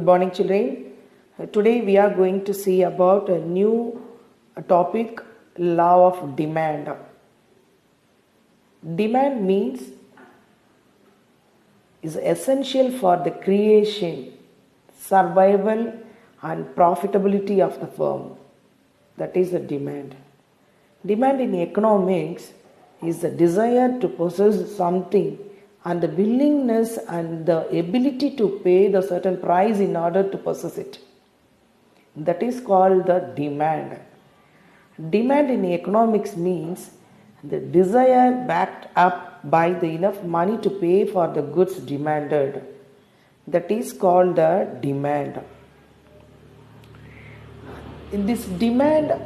Good morning, children. Today we are going to see about a new topic, law of demand. Demand means is essential for the creation, survival and profitability of the firm. That is the demand. Demand in economics is the desire to possess something and the willingness and the ability to pay the certain price in order to possess it. That is called the demand. Demand in economics means the desire backed up by the enough money to pay for the goods demanded. That is called the demand. In this demand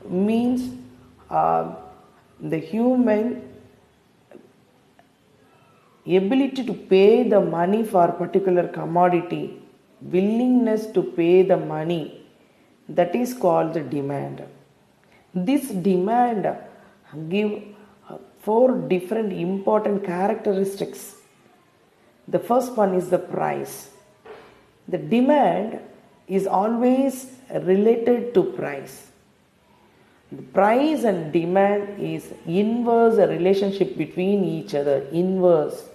means the human ability to pay the money for a particular commodity, willingness to pay the money, that is called the demand. This demand give four different important characteristics. The first one is the price. The demand is always related to price. The price and demand is inverse relationship between each other, inverse.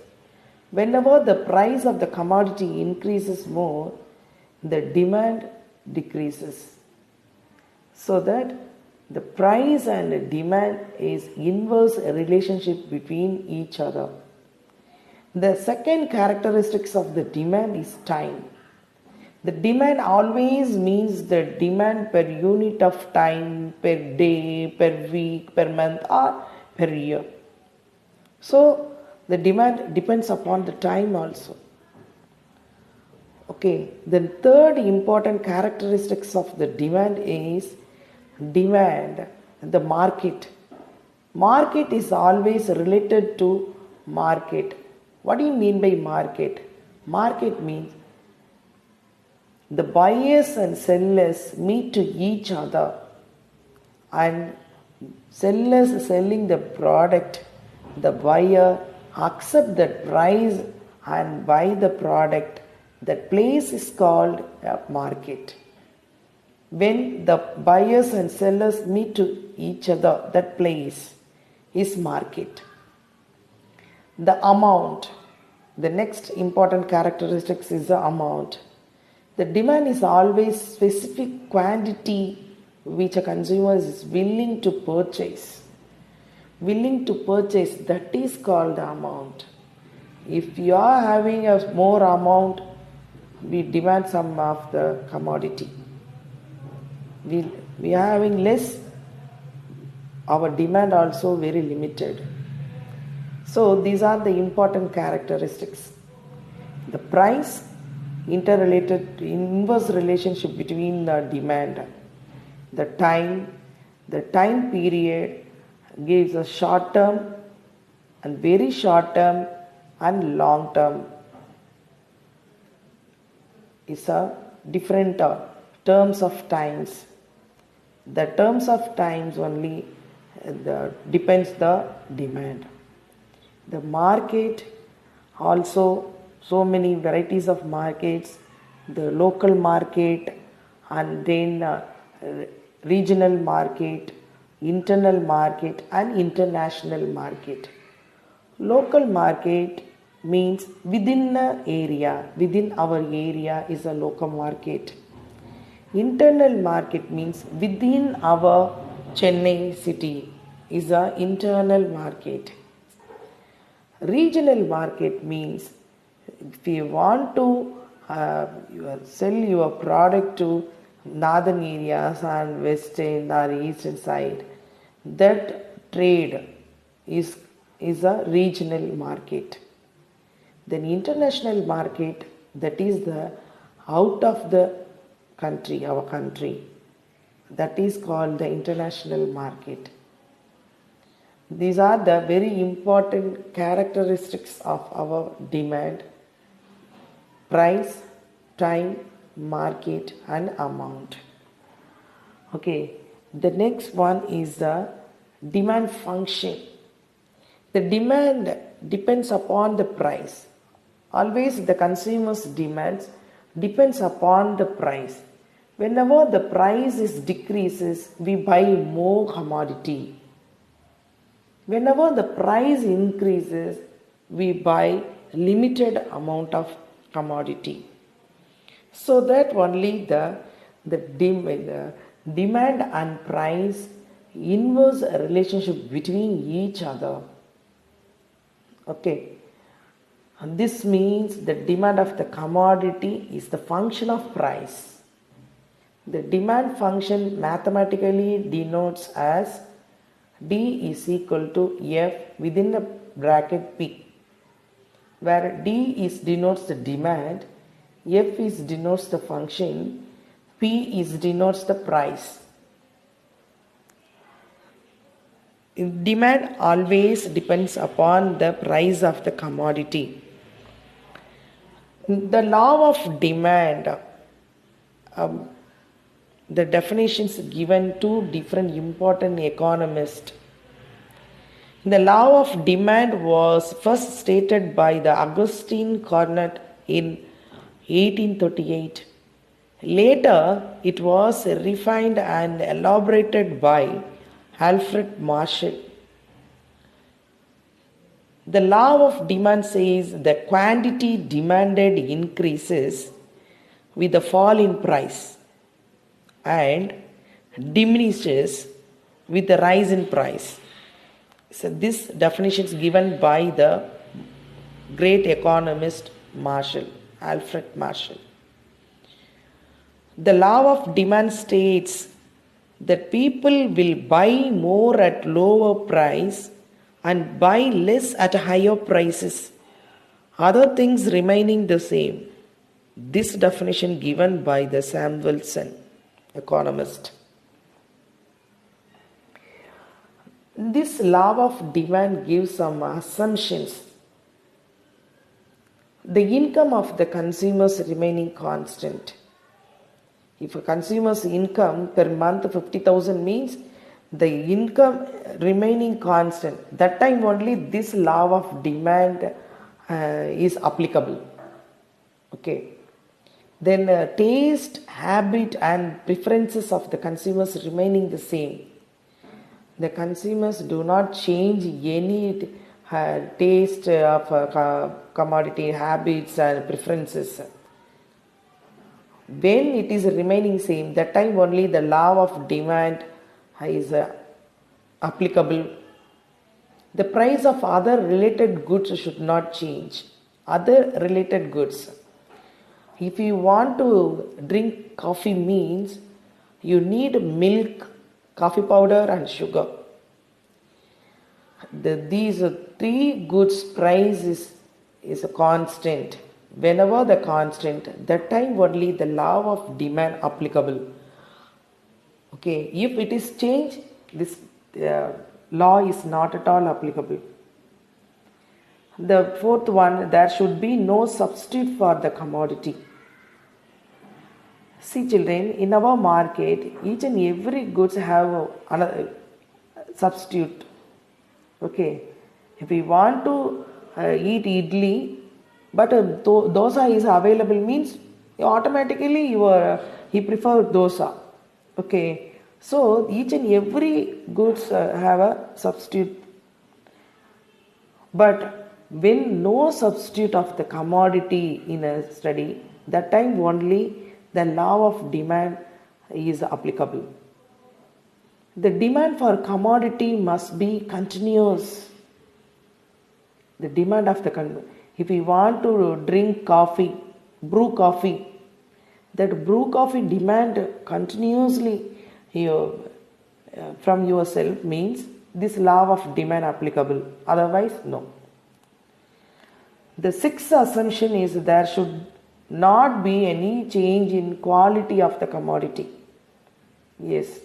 Whenever the price of the commodity increases more, the demand decreases. So that the price and demand is inverse relationship between each other. The second characteristics of the demand is time. The demand always means the demand per unit of time, per day, per week, per month or per year. So the demand depends upon the time also. Okay, the third important characteristics of the demand is demand, the market. Market is always related to market. What do you mean by market? Market means the buyers and sellers meet to each other and sellers selling the product, the buyer accept that price and buy the product. That place is called a market. When the buyers and sellers meet to each other, that place is market. The amount, the next important characteristics is the amount. The demand is always specific quantity which a consumer is willing to purchase. Willing to purchase, that is called the amount. If you are having a more amount, we demand some of the commodity. We are having less, our demand also very limited. So these are the important characteristics. The price, interrelated inverse relationship between the demand. The time period gives a short term and very short term and long term. It's a different terms of times. The terms of times only depends the demand. The market also, so many varieties of markets, the local market and then regional market, internal market and international market. Local market means within an area, within our area is a local market. Internal market means within our Chennai city is an internal market. Regional market means if you want to sell your product to northern areas and western or eastern side, that trade is a regional market. Then international market, that is the out of the country, our country, that is called the international market. These are the very important characteristics of our demand: price, time, market and amount. Okay, the next one is the demand function. The demand depends upon the price. Always the consumer's demands depends upon the price. Whenever the price is decreases, we buy more commodity. Whenever the price increases, we buy limited amount of commodity. So that only the demand and price inverse relationship between each other. Okay. And this means the demand of the commodity is the function of price. The demand function mathematically denotes as D is equal to F within the bracket P, where D is denotes the demand, F is denotes the function, P is denotes the price. Demand always depends upon the price of the commodity. The law of demand, the definitions given to different important economists. The law of demand was first stated by the Augustine Carnot in 1838. Later, it was refined and elaborated by Alfred Marshall. The law of demand says the quantity demanded increases with the fall in price and diminishes with the rise in price. So this definition is given by the great economist Marshall, Alfred Marshall. The law of demand states that people will buy more at lower price and buy less at higher prices, other things remaining the same. This definition given by the Samuelson, economist. This law of demand gives some assumptions. The income of the consumers remaining constant. If a consumer's income per month 50,000 means the income remaining constant, that time only this law of demand is applicable. Okay. Then taste, habit and preferences of the consumers remaining the same. The consumers do not change any taste of commodity, habits and preferences. When it is remaining same, that time only the law of demand is applicable. The price of other related goods should not change. Other related goods. If you want to drink coffee means you need milk, coffee powder and sugar. These three goods price is a constant. Whenever the constant, that time only the law of demand applicable. Okay, if it is changed, this law is not at all applicable. The fourth one, there should be no substitute for the commodity. See children, in our market, each and every goods have another substitute. Okay, if we want to eat idli, but dosa is available means automatically he prefer dosa. Okay, so each and every goods have a substitute. But when no substitute of the commodity in a study, that time only the law of demand is applicable. The demand for commodity must be continuous. The demand of the if we want to drink coffee, brew coffee, that brew coffee demand continuously from yourself means this law of demand applicable. Otherwise, no. The sixth assumption is there should not be any change in quality of the commodity. Yes,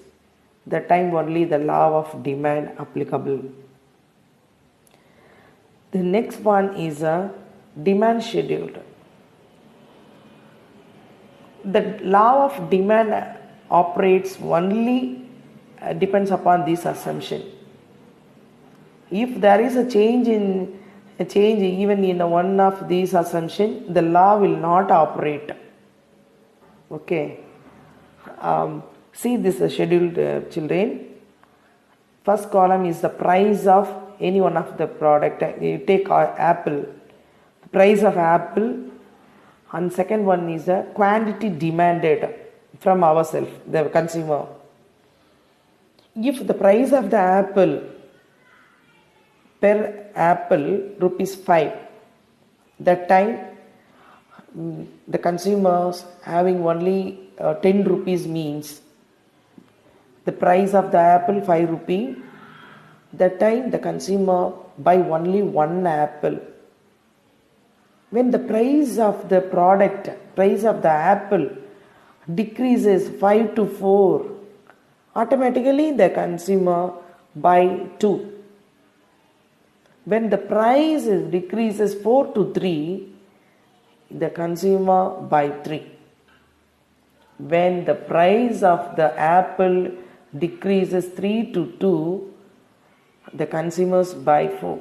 that time only the law of demand applicable. The next one is a demand schedule. The law of demand operates only depends upon this assumption. If there is a change even in one of these assumptions, the law will not operate. Okay. See this scheduled children. First column is the price of any one of the product. You take apple, the price of apple, and second one is the quantity demanded from ourselves, the consumer. If the price of the apple per apple rupees 5, that time the consumers having only 10 rupees means the price of the apple 5 rupee. That time the consumer buy only one apple. When the price of the product, price of the apple decreases 5 to 4, automatically the consumer buy 2. When the price decreases 4 to 3, the consumer buy 3. When the price of the apple decreases 3 to 2, the consumers buy 4.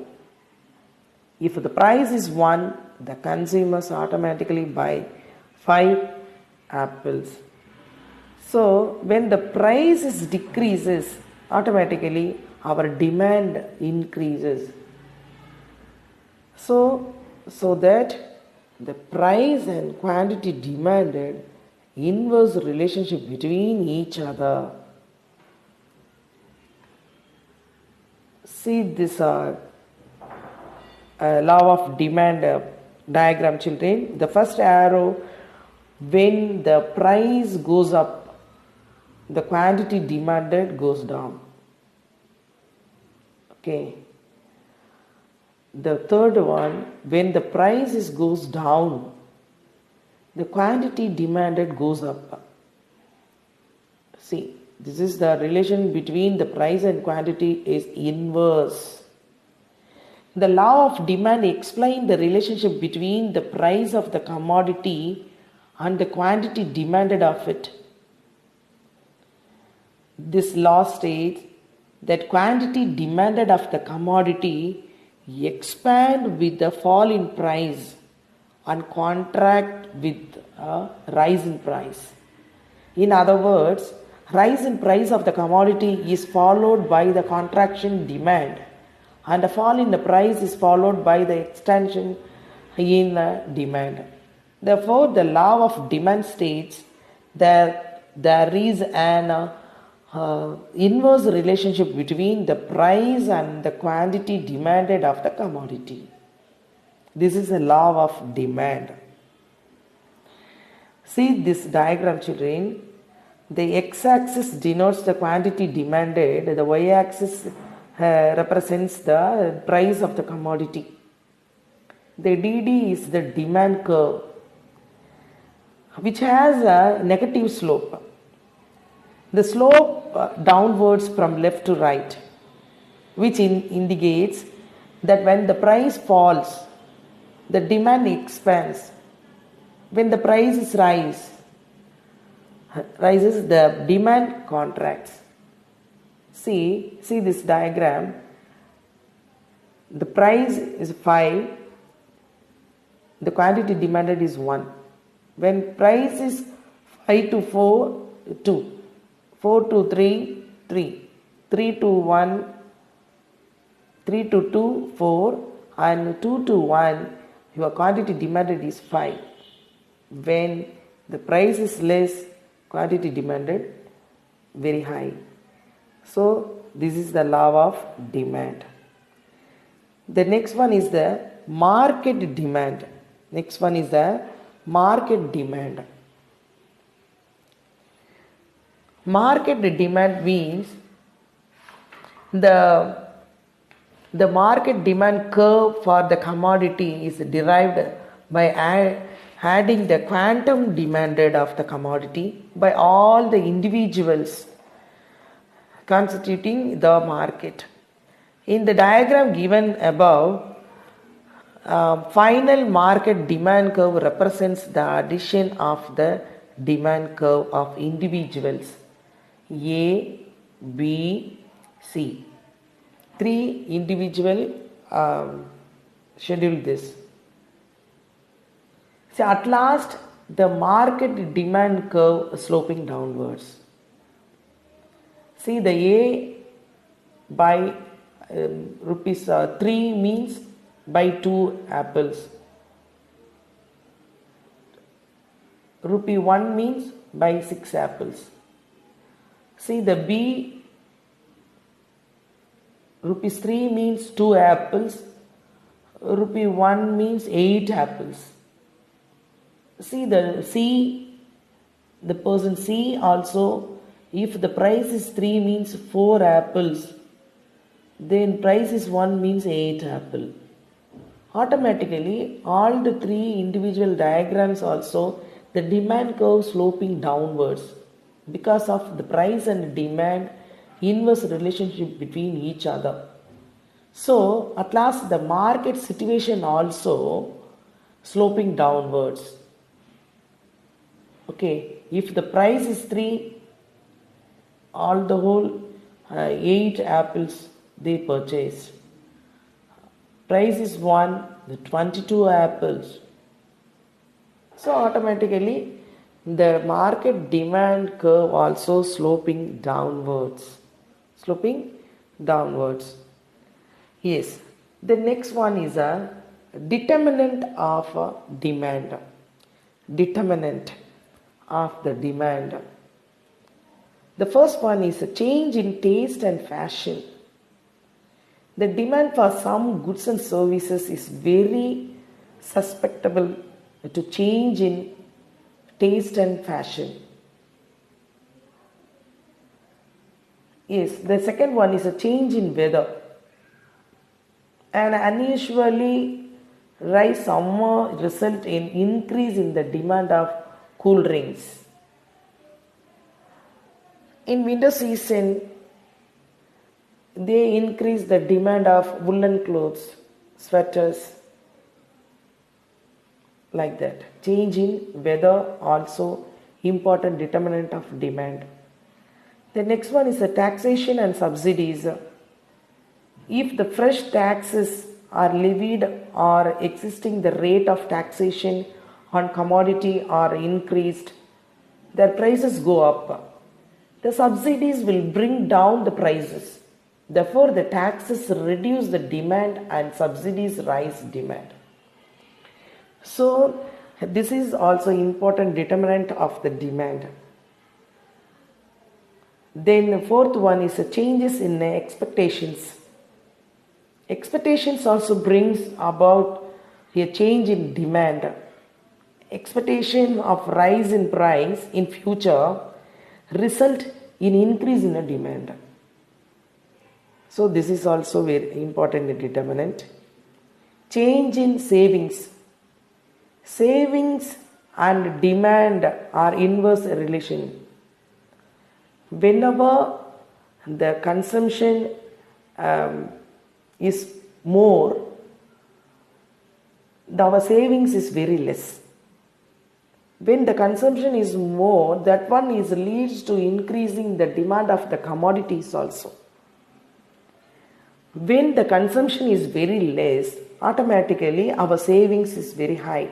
If the price is 1, the consumers automatically buy 5 apples. So when the price decreases, automatically our demand increases. So that the price and quantity demanded inverse relationship between each other. See this law of demand diagram, children. The first arrow, when the price goes up, the quantity demanded goes down. Okay. The third one, when the price goes down, the quantity demanded goes up. See, this is the relation between the price and quantity is inverse. The law of demand explains the relationship between the price of the commodity and the quantity demanded of it. This law states that quantity demanded of the commodity expand with the fall in price and contract with a rise in price. In other words, rise in price of the commodity is followed by the contraction demand, and the fall in the price is followed by the extension in the demand. Therefore, the law of demand states that there is an inverse relationship between the price and the quantity demanded of the commodity. This is a law of demand. See this diagram, children. The x-axis denotes the quantity demanded, the y-axis represents the price of the commodity. The DD is the demand curve, which has a negative slope. The slope downwards from left to right, which indicates that when the price falls, the demand expands. When the prices rises, the demand contracts. See this diagram. The price is 5, the quantity demanded is 1. When price is 5 to 4, 2. 4 to 3, 3. 3 to 1, 3 to 2, 4. And 2 to 1, your quantity demanded is 5. When the price is less, quantity demanded very high. So this is the law of demand. The next one is the market demand. Next one is the market demand. Market demand means the market demand curve for the commodity is derived by adding the quantum demanded of the commodity by all the individuals constituting the market. In the diagram given above, final market demand curve represents the addition of the demand curve of individuals A, B, C. 3 individual schedule this. So at last the market demand curve sloping downwards. See, the A by rupees 3 means by 2 apples. Rupee 1 means by 6 apples. See, the B, rupees 3 means 2 apples. Rupee 1 means 8 apples. See, the C, the person C also, if the price is 3 means 4 apples, then price is 1 means 8 apple. Automatically, all the 3 individual diagrams also, the demand curve sloping downwards because of the price and demand inverse relationship between each other. So, at last the market situation also sloping downwards. Okay, if the price is 3, all the whole 8 apples they purchased. Price is 1, the 22 apples. So automatically the market demand curve also sloping downwards. Sloping downwards. Yes. The next one is a determinant of demand. Determinant of the demand. The first one is a change in taste and fashion. The demand for some goods and services is very susceptible to change in taste and fashion. Yes, the second one is a change in weather. An unusually rise summer result in increase in the demand of cool drinks. In winter season, they increase the demand of woolen clothes, sweaters, like that. Change in weather also important determinant of demand. The next one is the taxation and subsidies. If the fresh taxes are levied or existing the rate of taxation on commodity are increased, their prices go up. The subsidies will bring down the prices. Therefore, the taxes reduce the demand and subsidies rise demand. So, this is also important determinant of the demand. Then the fourth one is the changes in the expectations. Expectations also brings about a change in demand. Expectation of rise in price in future result in increase in the demand. So this is also very important determinant. Change in savings. Savings and demand are inverse relation. Whenever the consumption is more, our savings is very less. When the consumption is more, that one is leads to increasing the demand of the commodities also. When the consumption is very less, automatically our savings is very high.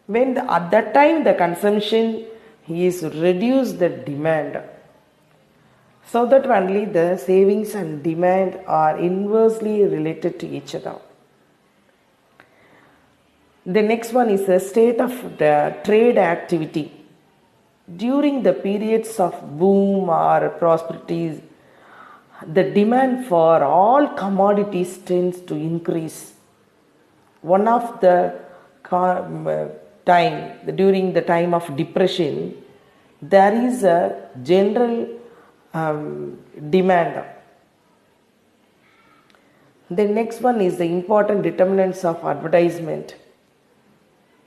When at that time the consumption is reduced the demand, so that only the savings and demand are inversely related to each other. The next one is the state of the trade activity. During the periods of boom or prosperity, the demand for all commodities tends to increase. One of the during the time of depression, there is a general demand. The next one is the important determinants of advertisement.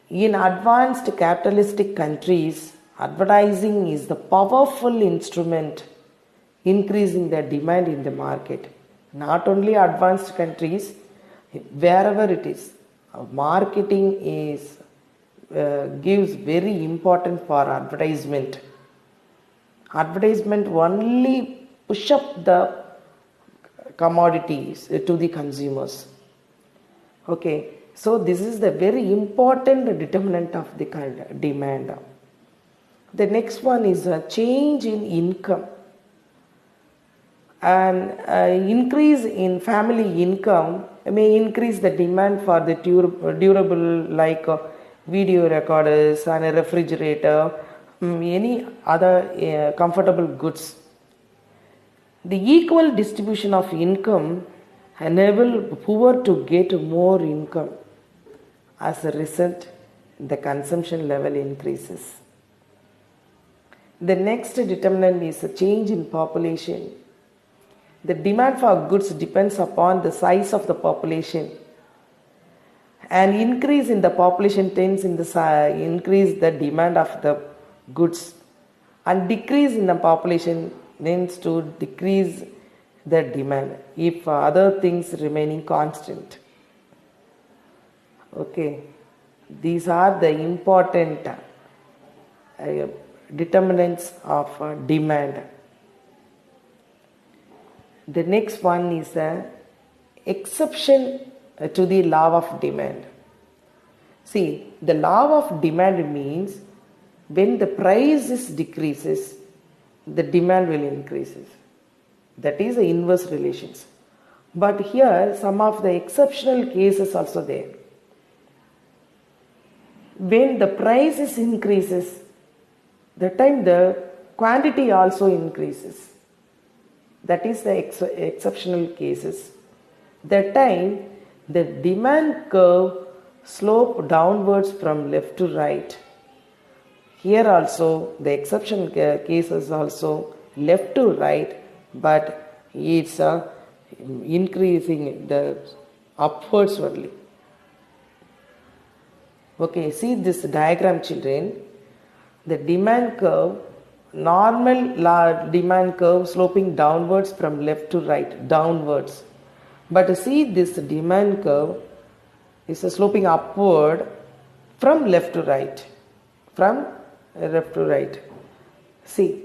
In advanced capitalistic countries, advertising is the powerful instrument increasing the demand in the market. Not only advanced countries, wherever it is, marketing is gives very important for advertisement. Advertisement only push up the commodities to the consumers. Okay. So this is the very important determinant of the demand. The next one is a change in income. An increase in family income may increase the demand for the durable like video recorders and a refrigerator, any other comfortable goods. The equal distribution of income enable poor to get more income. As a result, the consumption level increases. The next determinant is a change in population. The demand for goods depends upon the size of the population. An increase in the population tends in the increase the demand of the goods, and decrease in the population tends to decrease the demand if other things remaining constant. Okay, these are the important determinants of demand. The next one is the exception to the law of demand. See, the law of demand means when the price decreases, the demand will increases. That is the inverse relations. But here some of the exceptional cases also there. When the price increases, the time the quantity also increases. That is the exceptional cases. That time the demand curve slope downwards from left to right. Here also the exception cases also left to right, but it's increasing the upwards only. Okay, see this diagram, children. The demand curve, normal demand curve sloping downwards from left to right, downwards. But see this demand curve is sloping upward from left to right, from left to right. See,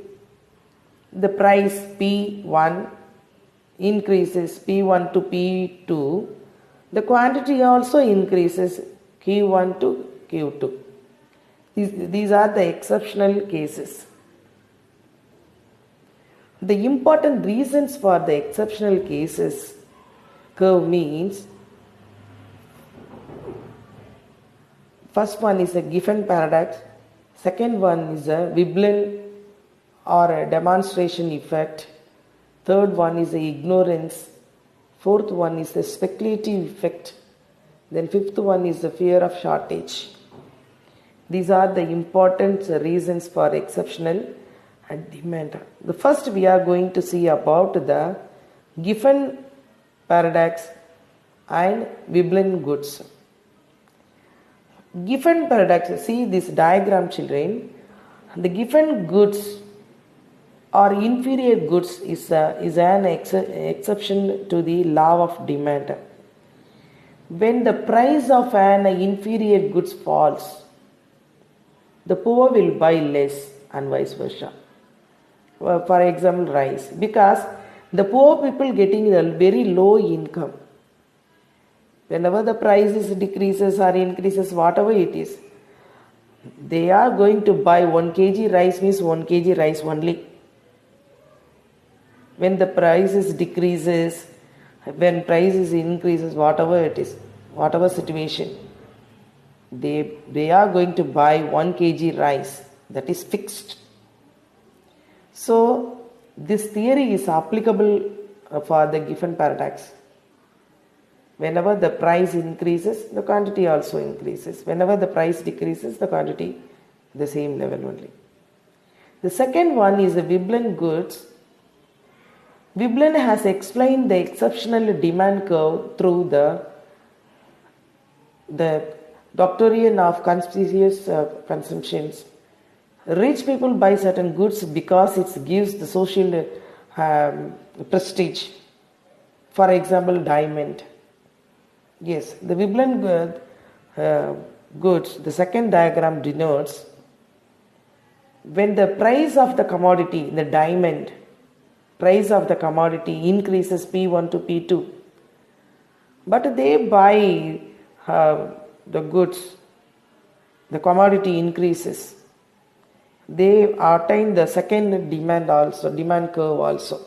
the price P1 increases P1 to P2, the quantity also increases Q1 to Q2. These are the exceptional cases. The important reasons for the exceptional cases curve means, first one is a Giffen paradox, second one is a Veblen or a demonstration effect, third one is a ignorance, fourth one is the speculative effect, then fifth one is the fear of shortage. These are the important reasons for exceptional demand. The first we are going to see about the Giffen paradox and Veblen goods. Giffen paradox, see this diagram, children. The Giffen goods or inferior goods is an exception to the law of demand. When the price of an inferior goods falls, the poor will buy less and vice versa. For example, rice, because the poor people getting a very low income. Whenever the prices decreases or increases, whatever it is, they are going to buy 1 kg rice means 1 kg rice only. When the prices decreases, when prices increases, whatever it is, whatever situation, they are going to buy 1 kg rice, that is fixed. So this theory is applicable for the Giffen paradox. Whenever the price increases, the quantity also increases. Whenever the price decreases, the quantity the same level only. The second one is the Veblen goods. Veblen has explained the exceptional demand curve through the doctrine of conspicuous consumptions. Rich people buy certain goods because it gives the social prestige. For example, diamond. Yes, the Veblen goods, the second diagram denotes when the price of the commodity, the diamond, price of the commodity increases P1 to P2. But they buy the goods, the commodity increases, they attain the second demand curve also.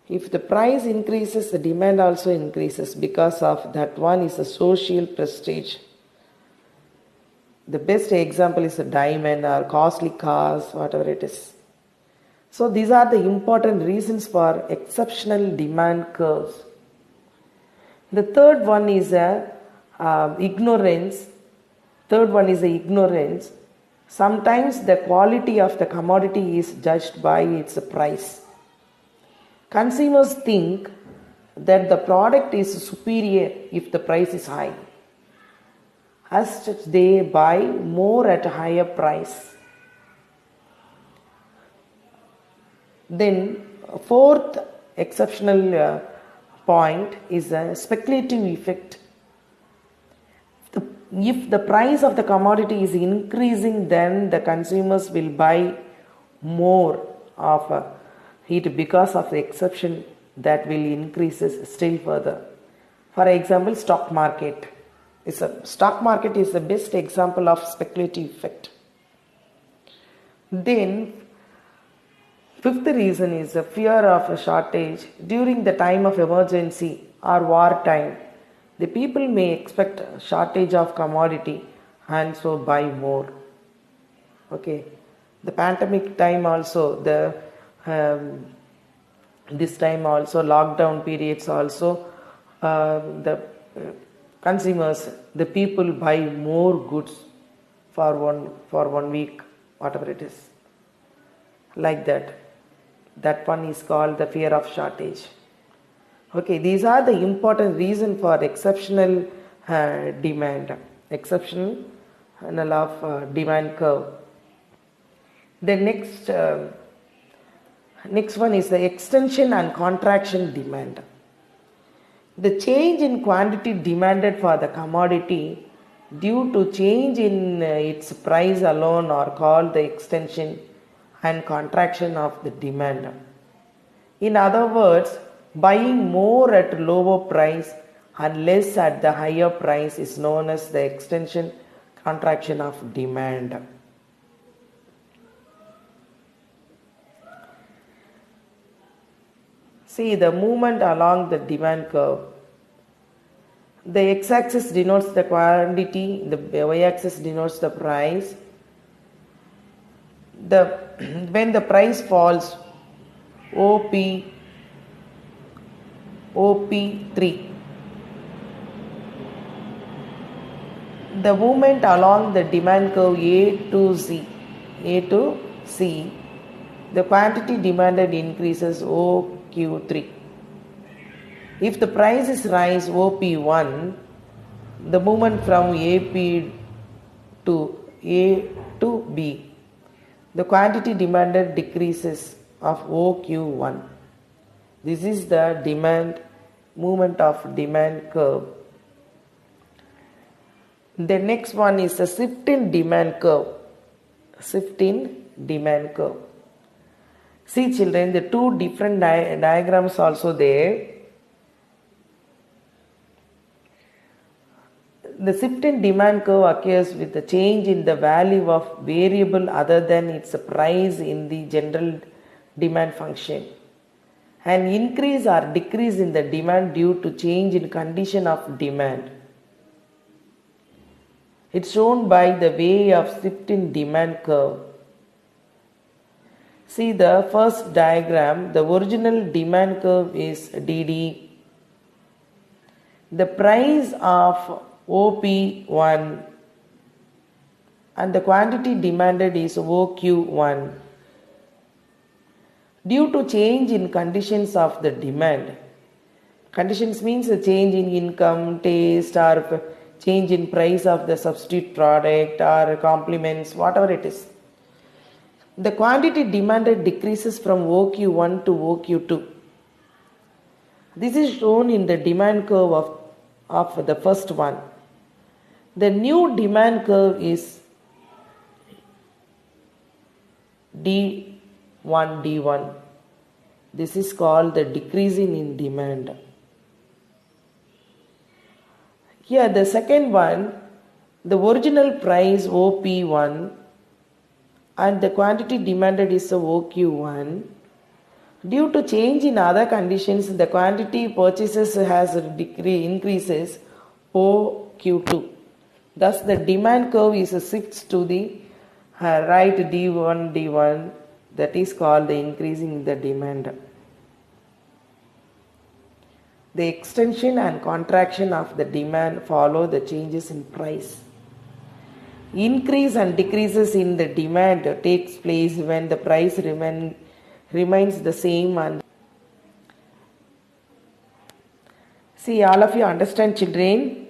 If the price increases, the demand also increases, because of that one is a social prestige. The best example is a diamond or costly cars, whatever it is. So these are the important reasons for exceptional demand curves. The third one is ignorance. Sometimes the quality of the commodity is judged by its price. Consumers think that the product is superior if the price is high. As such, they buy more at a higher price. Then, fourth exceptional point is a speculative effect. If the price of the commodity is increasing, then the consumers will buy more of it because of the exception that will increase still further. For example, stock market is the best example of speculative effect. Then, fifth reason is the fear of a shortage. During the time of emergency or war time, the people may expect a shortage of commodity and so buy more. Okay, the pandemic time also, this time also, lockdown periods also, the consumers, the people buy more goods for one week, whatever it is, like that. That one is called the fear of shortage. Okay, these are the important reason for exceptional demand, exceptional of demand curve. The next one is the extension and contraction demand. The change in quantity demanded for the commodity due to change in its price alone are called the extension and contraction of the demand. In other words, buying more at lower price and less at the higher price is known as the extension contraction of demand. See the movement along the demand curve. The x-axis denotes the quantity, the y-axis denotes the price. When the price falls, OP3, the movement along the demand curve A to C, the quantity demanded increases OQ3. If the prices rise OP1, the movement from AP to A to B, the quantity demanded decreases of OQ1. This is the movement of demand curve. The next one is the shift in demand curve. See children, the two different diagrams also there. The shift in demand curve occurs with the change in the value of variable other than its price in the general demand function. An increase or decrease in the demand due to change in condition of demand. It's shown by the way of shift in demand curve. See the first diagram, the original demand curve is DD. The price of OP1 and the quantity demanded is OQ1. Due to change in conditions of the demand, conditions means a change in income, taste, or change in price of the substitute product or complements, whatever it is. The quantity demanded decreases from OQ1 to OQ2. This is shown in the demand curve of the first one. The new demand curve is D1. This is called the decreasing in demand. Here the second one, the original price OP1 and the quantity demanded is OQ1. Due to change in other conditions, the quantity purchases has increases OQ2. Thus the demand curve is shifts to the right D1, that is called the increasing the demand. The extension and contraction of the demand follow the changes in price. Increase and decreases in the demand takes place when the price remains the same. And see, all of you understand, children?